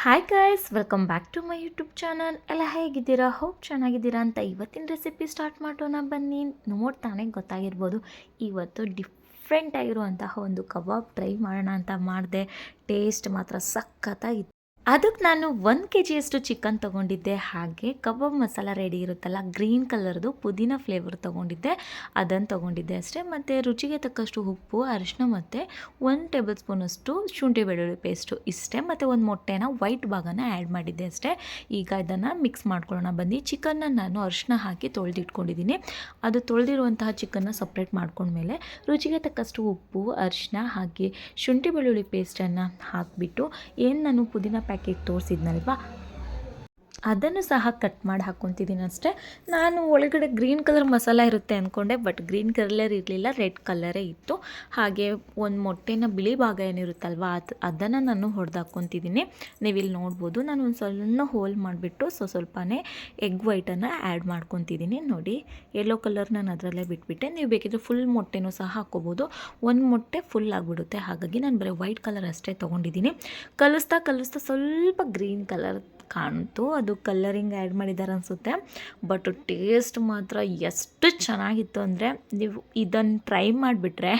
Hi guys, welcome back to my YouTube channel. ಎಲ್ಲ ಹೇಗಿದ್ದೀರಾ? Hope ಚೆನ್ನಾಗಿದ್ದೀರಾ ಅಂತ ಇವತ್ತಿನ ರೆಸಿಪಿ ಸ್ಟಾರ್ಟ್ ಮಾಡೋಣ ಬನ್ನಿ. ನೋಡ್ತಾನೆ ಗೊತ್ತಾಗಿರ್ಬೋದು, ಇವತ್ತು ಡಿಫ್ರೆಂಟ್ ಆಗಿರುವಂತಹ ಒಂದು ಕಬಾಬ್ ಟ್ರೈ ಮಾಡೋಣ ಅಂತ ಮಾಡಿದೆ. ಟೇಸ್ಟ್ ಮಾತ್ರ ಸಖತ್ತಾಗಿತ್ತು. ಅದಕ್ಕೆ ನಾನು 1 kgಯಷ್ಟು ಚಿಕನ್ ತೊಗೊಂಡಿದ್ದೆ. ಹಾಗೆ ಕಬಾಬ್ ಮಸಾಲ ರೆಡಿ ಇರುತ್ತಲ್ಲ, ಗ್ರೀನ್ ಕಲರ್ದು ಪುದೀನ ಫ್ಲೇವರ್ ತೊಗೊಂಡಿದ್ದೆ, ಅದನ್ನು ತೊಗೊಂಡಿದ್ದೆ ಅಷ್ಟೇ. ಮತ್ತು ರುಚಿಗೆ ತಕ್ಕಷ್ಟು ಉಪ್ಪು, ಅರಿಶಿನ ಮತ್ತು 1 ಟೇಬಲ್ ಸ್ಪೂನಷ್ಟು ಶುಂಠಿ ಬೆಳ್ಳುಳ್ಳಿ ಪೇಸ್ಟು ಇಷ್ಟೇ. ಮತ್ತು ಒಂದು ಮೊಟ್ಟೆನ ವೈಟ್ ಭಾಗನ ಆ್ಯಡ್ ಮಾಡಿದ್ದೆ ಅಷ್ಟೇ. ಈಗ ಇದನ್ನು ಮಿಕ್ಸ್ ಮಾಡ್ಕೊಳ್ಳೋಣ ಬನ್ನಿ. ಚಿಕನ್ನ ನಾನು ಅರಿಶಿನ ಹಾಕಿ ತೊಳೆದಿಟ್ಕೊಂಡಿದ್ದೀನಿ. ಅದು ತೊಳೆದಿರುವಂತಹ ಚಿಕನ್ನ ಸಪ್ರೇಟ್ ಮಾಡ್ಕೊಂಡ್ಮೇಲೆ ರುಚಿಗೆ ತಕ್ಕಷ್ಟು ಉಪ್ಪು, ಅರಿಶಿನ ಹಾಗೆ ಶುಂಠಿ ಬೆಳ್ಳುಳ್ಳಿ ಪೇಸ್ಟನ್ನು ಹಾಕಿಬಿಟ್ಟು, ಏನು ನಾನು ಪುದೀನ ಪ್ಯಾಕೆಟ್ ತೋರಿಸಿದ್ನಲ್ವಾ, ಅದನ್ನು ಸಹ ಕಟ್ ಮಾಡಿ ಹಾಕ್ಕೊತಿದ್ದೀನಿ ಅಷ್ಟೇ. ನಾನು ಒಳಗಡೆ ಗ್ರೀನ್ ಕಲರ್ ಮಸಾಲ ಇರುತ್ತೆ ಅಂದ್ಕೊಂಡೆ, ಬಟ್ ಗ್ರೀನ್ ಕಲರ್ ಇರಲಿಲ್ಲ, ರೆಡ್ ಕಲರೇ ಇತ್ತು. ಹಾಗೆ ಒಂದು ಮೊಟ್ಟೆನ ಬಿಳಿ ಭಾಗ ಏನಿರುತ್ತಲ್ವ, ಅದನ್ನು ನಾನು ಹೊಡೆದು ಹಾಕ್ಕೊತಿದ್ದೀನಿ. ನೀವಿಲ್ಲಿ ನೋಡ್ಬೋದು, ನಾನು ಒಂದು ಸಣ್ಣ ಹೋಲ್ ಮಾಡಿಬಿಟ್ಟು ಸ್ವಲ್ಪನೇ ಎಗ್ ವೈಟನ್ನು ಆ್ಯಡ್ ಮಾಡ್ಕೊತಿದ್ದೀನಿ. ನೋಡಿ, ಯೆಲ್ಲೋ ಕಲರ್ ನಾನು ಅದರಲ್ಲೇ ಬಿಟ್ಬಿಟ್ಟೆ. ನೀವು ಬೇಕಿದ್ರೆ ಫುಲ್ ಮೊಟ್ಟೆನೂ ಸಹ ಹಾಕ್ಕೋಬೋದು. ಒಂದು ಮೊಟ್ಟೆ ಫುಲ್ ಆಗಿಬಿಡುತ್ತೆ, ಹಾಗಾಗಿ ನಾನು ಬರೀ ವೈಟ್ ಕಲರ್ ಅಷ್ಟೇ ತೊಗೊಂಡಿದ್ದೀನಿ. ಕಲಿಸ್ತಾ ಸ್ವಲ್ಪ ಗ್ರೀನ್ ಕಲರ್ ಕಾಣ್ತು, ಅದು ಕಲ್ಲರಿಂಗ್ ಆ್ಯಡ್ ಮಾಡಿದ್ದಾರೆ ಅನಿಸುತ್ತೆ. ಬಟ್ ಟೇಸ್ಟ್ ಮಾತ್ರ ಎಷ್ಟು ಚೆನ್ನಾಗಿತ್ತು ಅಂದರೆ, ನೀವು ಇದನ್ನು ಟ್ರೈ ಮಾಡಿಬಿಟ್ರೆ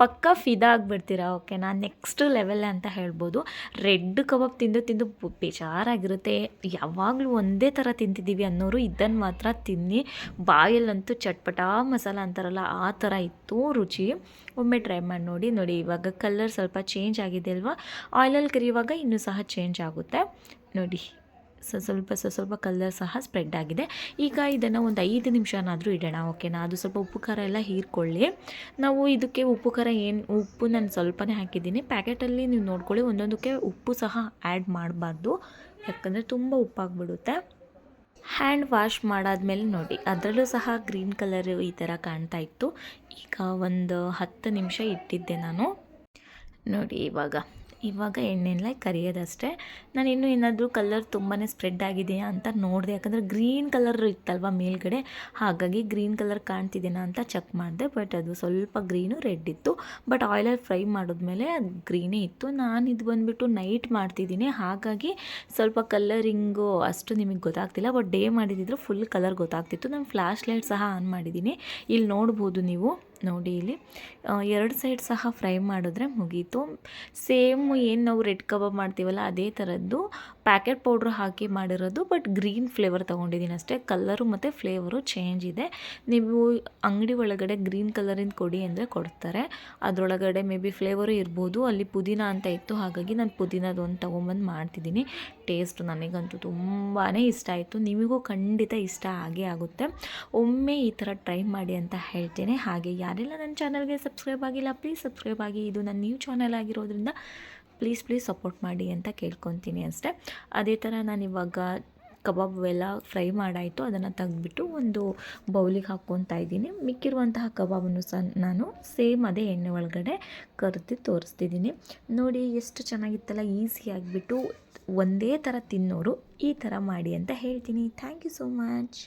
ಪಕ್ಕ ಫಿದಾ ಆಗಿಬಿಡ್ತೀರಾ. ಓಕೆನಾ, ನೆಕ್ಸ್ಟ್ ಲೆವೆಲ್ ಅಂತ ಹೇಳ್ಬೋದು. ರೆಡ್ ಕಬಾಬ್ ತಿಂದು ಬೇಜಾರಾಗಿರುತ್ತೆ. ಯಾವಾಗಲೂ ಒಂದೇ ಥರ ತಿಂತಿದ್ದೀವಿ ಅನ್ನೋರು ಇದನ್ನು ಮಾತ್ರ ತಿನ್ನಿ. ಬಾಯಲ್ಲಂತೂ ಚಟ್ಪಟ ಮಸಾಲ ಅಂತಾರಲ್ಲ, ಆ ಥರ ಇತ್ತು ರುಚಿ. ಒಮ್ಮೆ ಟ್ರೈ ಮಾಡಿ ನೋಡಿ. ಇವಾಗ ಕಲರ್ ಸ್ವಲ್ಪ ಚೇಂಜ್ ಆಗಿದೆ ಅಲ್ವಾ, ಆಯಿಲಲ್ಲಿ ಕರಿಯುವಾಗ ಇನ್ನೂ ಸಹ ಚೇಂಜ್ ಆಗುತ್ತೆ ನೋಡಿ. ಸ್ವಲ್ಪ ಕಲರ್ ಸಹ ಸ್ಪ್ರೆಡ್ ಆಗಿದೆ. ಈಗ ಇದನ್ನು ಒಂದು 5 ನಿಮಿಷನಾದರೂ ಇಡೋಣ. ಓಕೆನಾ, ಅದು ಸ್ವಲ್ಪ ಉಪ್ಪು ಖಾರ ಎಲ್ಲ ಹೀರ್ಕೊಳ್ಳಿ. ನಾವು ಇದಕ್ಕೆ ಉಪ್ಪು ಖಾರ ಉಪ್ಪು ನಾನು ಸ್ವಲ್ಪನೇ ಹಾಕಿದ್ದೀನಿ. ಪ್ಯಾಕೆಟಲ್ಲಿ ನೀವು ನೋಡ್ಕೊಳ್ಳಿ, ಒಂದೊಂದಕ್ಕೆ ಉಪ್ಪು ಸಹ ಆ್ಯಡ್ ಮಾಡಬಾರ್ದು, ಯಾಕಂದರೆ ತುಂಬ ಉಪ್ಪಾಗಿಬಿಡುತ್ತೆ. ಹ್ಯಾಂಡ್ ವಾಶ್ ಮಾಡಾದ್ಮೇಲೆ ನೋಡಿ, ಅದರಲ್ಲೂ ಸಹ ಗ್ರೀನ್ ಕಲರ್ ಈ ಥರ ಕಾಣ್ತಾ ಇತ್ತು. ಈಗ ಒಂದು 10 ನಿಮಿಷ ಇಟ್ಟಿದ್ದೆ ನಾನು. ನೋಡಿ, ಇವಾಗ ಎಣ್ಣೆಲ್ಲ ಕರಿಯೋದಷ್ಟೇ. ನಾನು ಇನ್ನೂ ಏನಾದರೂ ಕಲರ್ ತುಂಬಾ ಸ್ಪ್ರೆಡ್ ಆಗಿದೆಯಾ ಅಂತ ನೋಡಿದೆ, ಯಾಕಂದರೆ ಗ್ರೀನ್ ಕಲರ್ ಇತ್ತಲ್ವ ಮೇಲ್ಗಡೆ, ಹಾಗಾಗಿ ಗ್ರೀನ್ ಕಲರ್ ಕಾಣ್ತಿದ್ದೀನಾ ಅಂತ ಚೆಕ್ ಮಾಡಿದೆ. ಬಟ್ ಅದು ಸ್ವಲ್ಪ ಗ್ರೀನು ರೆಡ್ ಇತ್ತು. ಬಟ್ ಆಯಿಲಲ್ಲಿ ಫ್ರೈ ಮಾಡಿದ್ಮೇಲೆ ಅದು ಗ್ರೀನೇ ಇತ್ತು. ನಾನು ಇದು ಬಂದುಬಿಟ್ಟು ನೈಟ್ ಮಾಡ್ತಿದ್ದೀನಿ, ಹಾಗಾಗಿ ಸ್ವಲ್ಪ ಕಲರಿಂಗು ಅಷ್ಟು ನಿಮಗೆ ಗೊತ್ತಾಗ್ತಿಲ್ಲ. ಬಟ್ ಡೇ ಮಾಡಿದಿದ್ರು ಫುಲ್ ಕಲರ್ ಗೊತ್ತಾಗ್ತಿತ್ತು. ನಾನು ಫ್ಲ್ಯಾಶ್ ಲೈಟ್ ಸಹ ಆನ್ ಮಾಡಿದ್ದೀನಿ, ಇಲ್ಲಿ ನೋಡ್ಬೋದು ನೀವು. ನೋಡಿ, ಇಲ್ಲಿ 2 ಸೈಡ್ ಸಹ ಫ್ರೈ ಮಾಡಿದ್ರೆ ಮುಗೀತು. ಸೇಮ್ ಏನು ನಾವು ರೆಡ್ ಕಬಾಬ್ ಮಾಡ್ತೀವಲ್ಲ, ಅದೇ ಥರದ್ದು ಪ್ಯಾಕೆಟ್ ಪೌಡ್ರ್ ಹಾಕಿ ಮಾಡಿರೋದು. ಬಟ್ ಗ್ರೀನ್ ಫ್ಲೇವರ್ ತೊಗೊಂಡಿದ್ದೀನಿ ಅಷ್ಟೇ. ಕಲ್ಲರು ಮತ್ತು ಫ್ಲೇವರು ಚೇಂಜ್ ಇದೆ. ನೀವು ಅಂಗಡಿ ಒಳಗಡೆ ಗ್ರೀನ್ ಕಲರಿಂದ ಕೊಡಿ ಅಂದರೆ ಕೊಡ್ತಾರೆ. ಅದರೊಳಗಡೆ ಮೇ ಬಿ ಫ್ಲೇವರು ಇರ್ಬೋದು. ಅಲ್ಲಿ ಪುದೀನ ಅಂತ ಇತ್ತು, ಹಾಗಾಗಿ ನಾನು ಪುದೀನದೊಂದು ತೊಗೊಂಬಂದು ಮಾಡ್ತಿದ್ದೀನಿ. ಟೇಸ್ಟ್ ನನಗಂತೂ ತುಂಬಾ ಇಷ್ಟ ಆಯಿತು. ನಿಮಗೂ ಖಂಡಿತ ಇಷ್ಟ ಆಗೇ ಆಗುತ್ತೆ. ಒಮ್ಮೆ ಈ ಥರ ಟ್ರೈ ಮಾಡಿ ಅಂತ ಹೇಳ್ತೇನೆ. ಹಾಗೆ ಯಾರೆಲ್ಲ ನನ್ನ ಚಾನಲ್ಗೆ ಸಬ್ಸ್ಕ್ರೈಬ್ ಆಗಿಲ್ಲ, ಪ್ಲೀಸ್ ಸಬ್ಸ್ಕ್ರೈಬ್ ಆಗಿ. ಇದು ನನ್ನ ನ್ಯೂ ಚಾನಲ್ ಆಗಿರೋದ್ರಿಂದ ಪ್ಲೀಸ್ ಸಪೋರ್ಟ್ ಮಾಡಿ ಅಂತ ಕೇಳ್ಕೊತೀನಿ ಅಷ್ಟೇ. ಅದೇ ಥರ ನಾನಿವಾಗ ಕಬಾಬ್ ಎಲ್ಲ ಫ್ರೈ ಮಾಡಾಯಿತು, ಅದನ್ನು ತೆಗೆದ್ಬಿಟ್ಟು ಒಂದು ಬೌಲಿಗೆ ಹಾಕ್ಕೊತಾ ಇದ್ದೀನಿ. ಮಿಕ್ಕಿರುವಂತಹ ಕಬಾಬನ್ನು ಸಹ ನಾನು ಸೇಮ್ ಅದೇ ಎಣ್ಣೆ ಒಳಗಡೆ ಕರೆದು ತೋರಿಸ್ತಿದ್ದೀನಿ. ನೋಡಿ, ಎಷ್ಟು ಚೆನ್ನಾಗಿತ್ತಲ್ಲ. ಈಸಿ ಆಗಿಬಿಟ್ಟು ಒಂದೇ ಥರ ತಿನ್ನೋರು ಈ ಥರ ಮಾಡಿ ಅಂತ ಹೇಳ್ತೀನಿ. Thank you so much.